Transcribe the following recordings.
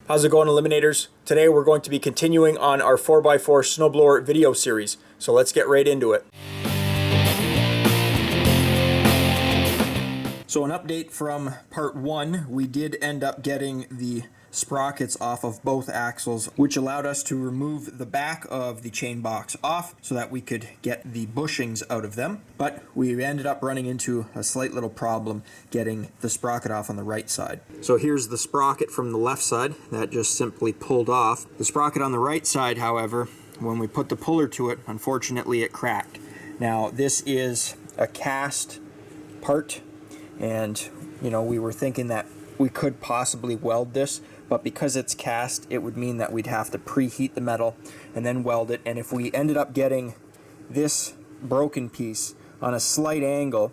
How's it going, Eliminators? Today we're going to be continuing on our 4x4 snowblower video series, so let's get right into it. So an update from part 1, we did end up getting the sprockets off of both axles, which allowed us to remove the back of the chain box off so that we could get the bushings out of them. But we ended up running into a slight little problem getting the sprocket off on the right side. So here's the sprocket from the left side that just simply pulled off. The sprocket on the right side, however, when we put the puller to it, unfortunately it cracked. Now this is a cast part, and we were thinking that we could possibly weld this, but because it's cast, it would mean that we'd have to preheat the metal and then weld it. And if we ended up getting this broken piece on a slight angle,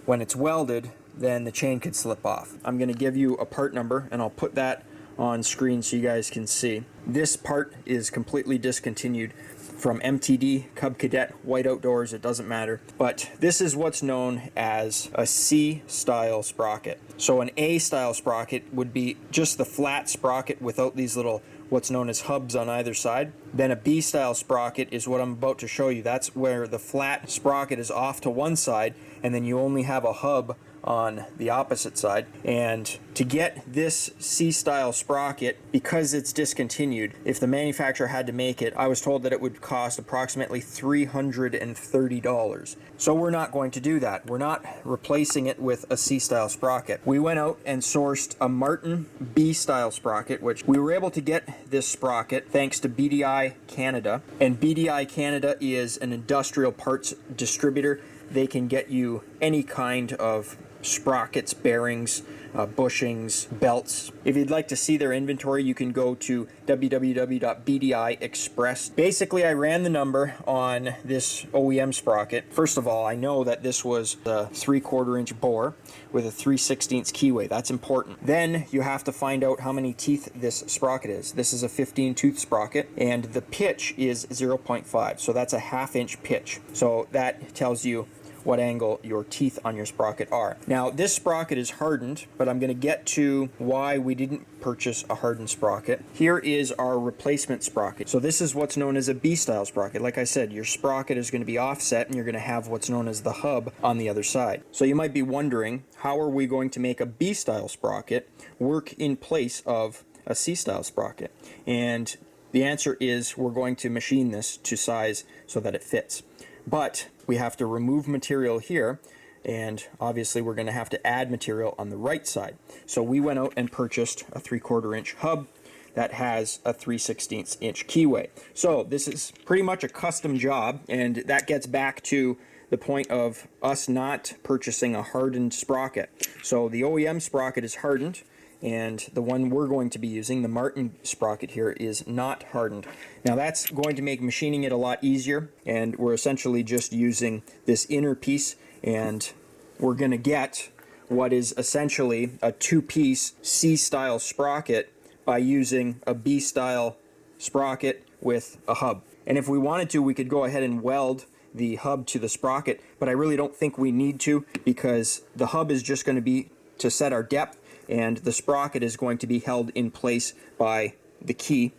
when it's welded, then the chain could slip off. I'm going to give you a part number, and I'll put that on screen so you guys can see. This part is completely discontinued from MTD, Cub Cadet, White Outdoors, it doesn't matter. But this is what's known as a C style sprocket. So an A style sprocket would be just the flat sprocket without these little what's known as hubs on either side. Then a B style sprocket is what I'm about to show you. That's where the flat sprocket is off to one side and then you only have a hub on the opposite side. And to get this C style sprocket, because it's discontinued, if the manufacturer had to make it, I was told that it would cost approximately $330. So we're not going to do that. We're not replacing it with a C style sprocket. We went out and sourced a Martin B style sprocket, which we were able to get this sprocket thanks to BDI Canada. And BDI Canada is an industrial parts distributor. They can get you any kind of sprockets, bearings, bushings, belts. If you'd like to see their inventory, you can go to www.bdiexpress. Basically, I ran the number on this OEM sprocket. First of all, I know that this was a 3/4 inch bore with a 3/16 keyway. That's important. Then you have to find out how many teeth this sprocket is. This is a 15 tooth sprocket, and the pitch is 0.5, so that's a 1/2 inch pitch. So that tells you what angle your teeth on your sprocket are. Now this sprocket is hardened, but I'm going to get to why we didn't purchase a hardened sprocket. Here is our replacement sprocket. So this is what's known as a B style sprocket. Like I said, your sprocket is going to be offset and you're going to have what's known as the hub on the other side. So you might be wondering, how are we going to make a B style sprocket work in place of a C style sprocket? And the answer is we're going to machine this to size so that it fits. But we have to remove material here, and obviously we're going to have to add material on the right side. So we went out and purchased a 3/4 inch hub that has a 3/16 inch keyway. So this is pretty much a custom job, and that gets back to the point of us not purchasing a hardened sprocket. So the OEM sprocket is hardened, and the one we're going to be using, the Martin sprocket here, is not hardened. Now that's going to make machining it a lot easier, and we're essentially just using this inner piece, and we're going to get what is essentially a 2-piece C-style sprocket by using a B-style sprocket with a hub. And if we wanted to, we could go ahead and weld the hub to the sprocket, but I really don't think we need to, because the hub is just going to be to set our depth, and the sprocket is going to be held in place by the key.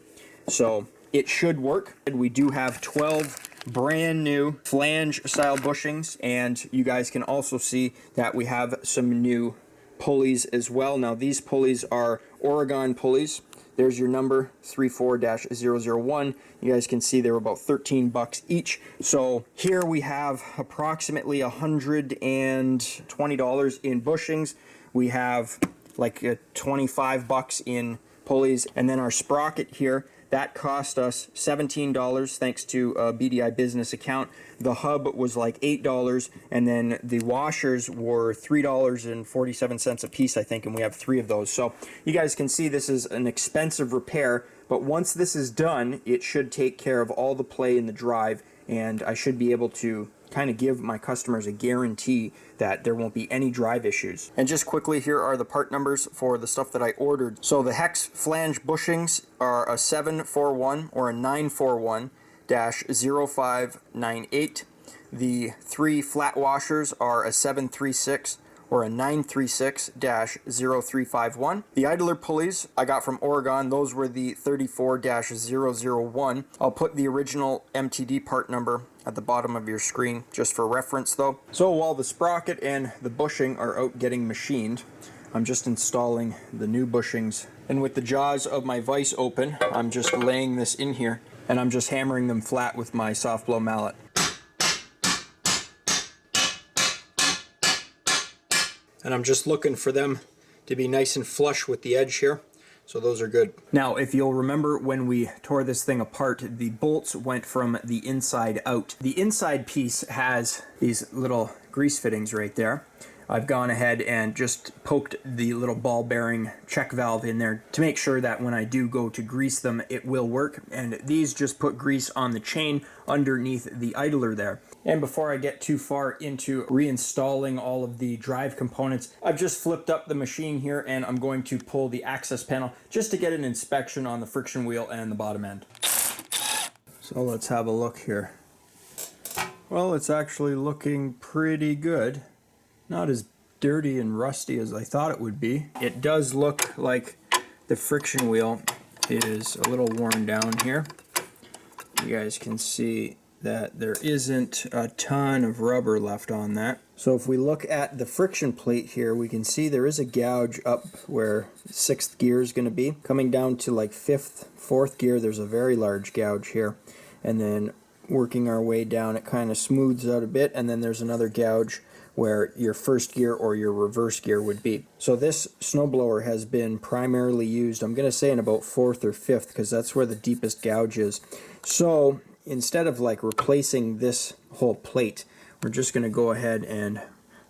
So it should work. We do have 12 brand new flange style bushings, and you guys can also see that we have some new pulleys as well. Now these pulleys are Oregon pulleys. There's your number, 34-001. You guys can see they're about $13 each. So here we have approximately $120 in bushings. We have like $25 in pulleys, and then our sprocket here, that cost us $17 thanks to a BDI business account. The hub was like $8, and then the washers were $3.47 a piece, I think, and we have 3 of those. So you guys can see this is an expensive repair, but once this is done, it should take care of all the play in the drive, and I should be able to kind of give my customers a guarantee that there won't be any drive issues. And just quickly, here are the part numbers for the stuff that I ordered. So the hex flange bushings are a 741 or a 941-0598. The 3 flat washers are a 736 or a 936-0351. The idler pulleys I got from Oregon, those were the 34-001. I'll put the original MTD part number at the bottom of your screen just for reference though. So while the sprocket and the bushing are out getting machined, I'm just installing the new bushings. And with the jaws of my vise open, I'm just laying this in here and I'm just hammering them flat with my soft blow mallet. And I'm just looking for them to be nice and flush with the edge here. So those are good. Now, if you'll remember when we tore this thing apart, the bolts went from the inside out. The inside piece has these little grease fittings right there. I've gone ahead and just poked the little ball bearing check valve in there to make sure that when I do go to grease them, it will work. And these just put grease on the chain underneath the idler there. And before I get too far into reinstalling all of the drive components, I've just flipped up the machine here and I'm going to pull the access panel just to get an inspection on the friction wheel and the bottom end. So let's have a look here. Well, it's actually looking pretty good. Not as dirty and rusty as I thought it would be. It does look like the friction wheel is a little worn down here. You guys can see that there isn't a ton of rubber left on that. So if we look at the friction plate here, we can see there is a gouge up where 6th gear is going to be. Coming down to like 5th, 4th gear, there's a very large gouge here. And then working our way down, it kind of smooths out a bit, and then there's another gouge where your 1st gear or your reverse gear would be. So this snowblower has been primarily used, I'm going to say in about 4th or 5th, because that's where the deepest gouge is. So instead of like replacing this whole plate, we're just going to go ahead and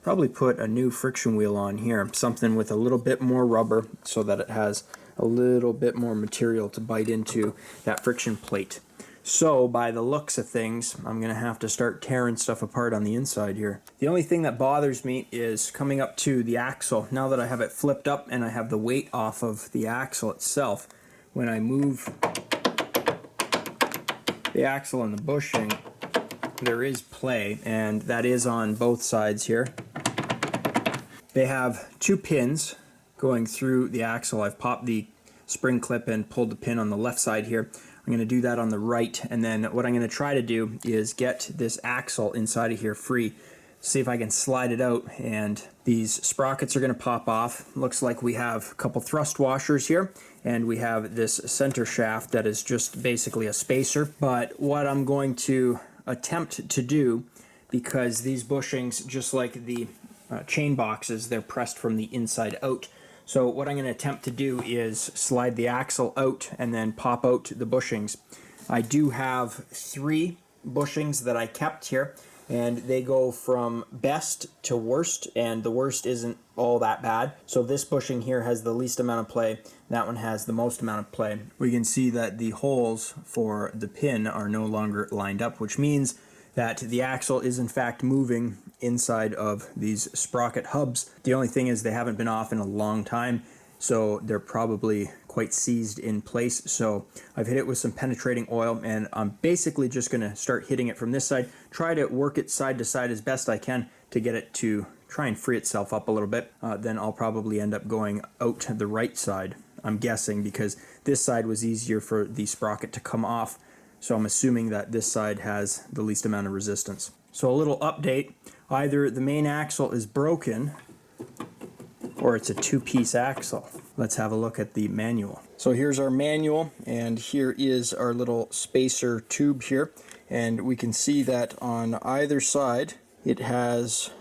probably put a new friction wheel on here, something with a little bit more rubber so that it has a little bit more material to bite into that friction plate. So by the looks of things, I'm going to have to start tearing stuff apart on the inside here. The only thing that bothers me is coming up to the axle. Now that I have it flipped up and I have the weight off of the axle itself, when I move the axle and the bushing, there is play, and that is on both sides here. They have 2 pins going through the axle. I've popped the spring clip and pulled the pin on the left side here. I'm going to do that on the right, and then what I'm going to try to do is get this axle inside of here free, see if I can slide it out, and these sprockets are going to pop off. Looks like we have a couple thrust washers here, and we have this center shaft that is just basically a spacer. But what I'm going to attempt to do, because these bushings, just like the chain boxes, they're pressed from the inside out. So what I'm going to attempt to do is slide the axle out and then pop out the bushings. I do have 3 bushings that I kept here, and they go from best to worst, and the worst isn't all that bad. So this bushing here has the least amount of play, that one has the most amount of play. We can see that the holes for the pin are no longer lined up, which means that the axle is in fact moving inside of these sprocket hubs. The only thing is they haven't been off in a long time, so they're probably quite seized in place. So I've hit it with some penetrating oil, and I'm basically just going to start hitting it from this side, try to work it side to side as best I can to get it to try and free itself up a little bit. Then I'll probably end up going out to the right side, I'm guessing, because this side was easier for the sprocket to come off. So I'm assuming that this side has the least amount of resistance. So a little update, either the main axle is broken or it's a 2-piece axle. Let's have a look at the manual. So here's our manual, and here is our little spacer tube here. And we can see that on either side it has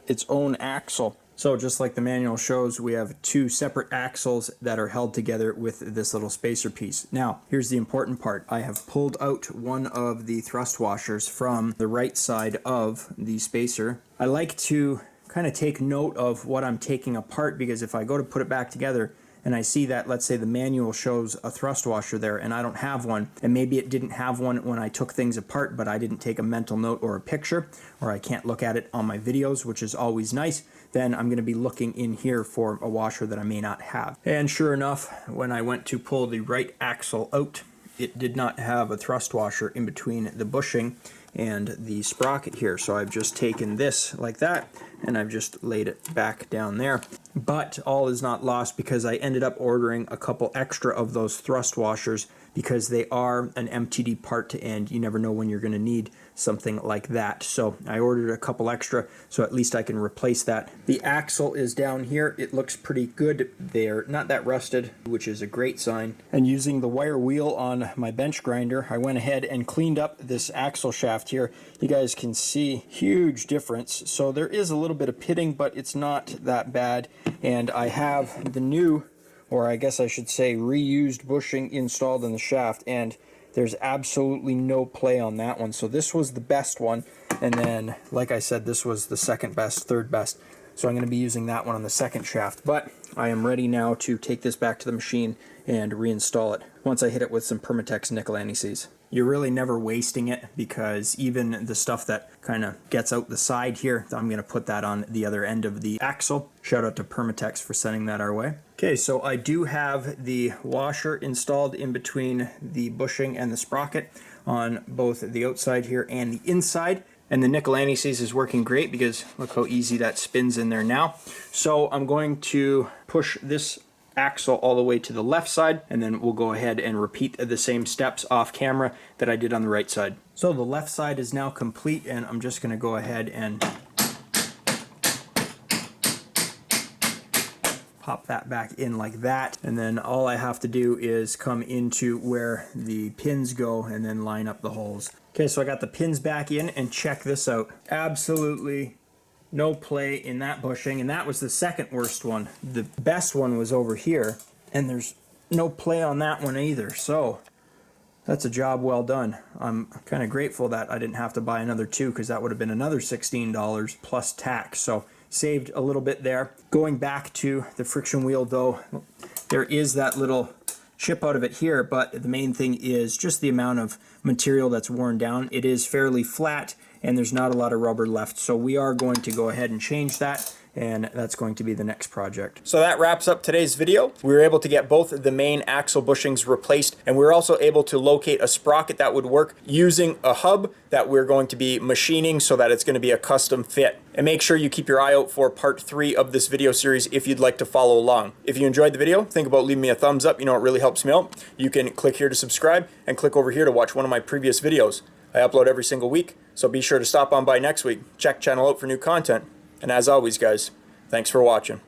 its own axle. So just like the manual shows, we have 2 separate axles that are held together with this little spacer piece. Now, here's the important part. I have pulled out one of the thrust washers from the right side of the spacer. I like to kind of take note of what I'm taking apart, because if I go to put it back together and I see that, let's say the manual shows a thrust washer there and I don't have one, and maybe it didn't have one when I took things apart, but I didn't take a mental note or a picture, or I can't look at it on my videos, which is always nice, then I'm going to be looking in here for a washer that I may not have. And sure enough, when I went to pull the right axle out, it did not have a thrust washer in between the bushing and the sprocket here. So I've just taken this like that, and I've just laid it back down there. But all is not lost, because I ended up ordering a couple extra of those thrust washers, because they are an MTD part to end. You never know when you're going to need something like that. So I ordered a couple extra, so at least I can replace that. The axle is down here. It looks pretty good. They're not that rusted, which is a great sign. And using the wire wheel on my bench grinder, I went ahead and cleaned up this axle shaft here. You guys can see huge difference. So there is a little bit of pitting, but it's not that bad. And I have the new, or I guess I should say reused, bushing installed in the shaft, and there's absolutely no play on that one. So this was the best one, and then like I said, this was the second best, third best. So I'm going to be using that one on the second shaft. But I am ready now to take this back to the machine and reinstall it once I hit it with some Permatex nickel anti-seize. You're really never wasting it, because even the stuff that kind of gets out the side here, I'm going to put that on the other end of the axle. Shout out to Permatex for sending that our way. Okay, so I do have the washer installed in between the bushing and the sprocket on both the outside here and the inside. And the nickel anti-seize is working great, because look how easy that spins in there now. So I'm going to push this axle all the way to the left side, and then we'll go ahead and repeat the same steps off camera that I did on the right side. So the left side is now complete, and I'm just going to go ahead and pop that back in like that, and then all I have to do is come into where the pins go and then line up the holes. Okay, so I got the pins back in, and check this out. Absolutely no play in that bushing, and that was the second worst one. The best one was over here, and there's no play on that one either. So that's a job well done. I'm kind of grateful that I didn't have to buy another two, because that would have been another $16 plus tax. So saved a little bit there. Going back to the friction wheel though, there is that little chip out of it here, but the main thing is just the amount of material that's worn down. It is fairly flat, and there's not a lot of rubber left, so we are going to go ahead and change that, and that's going to be the next project. So that wraps up today's video. We were able to get both the main axle bushings replaced, and we were also able to locate a sprocket that would work using a hub that we're going to be machining so that it's going to be a custom fit. And make sure you keep your eye out for part 3 of this video series if you'd like to follow along. If you enjoyed the video, think about leaving me a thumbs up. You know, it really helps me out. You can click here to subscribe, and click over here to watch one of my previous videos. I upload every single week, so be sure to stop on by next week. Check channel out for new content. And as always, guys, thanks for watching.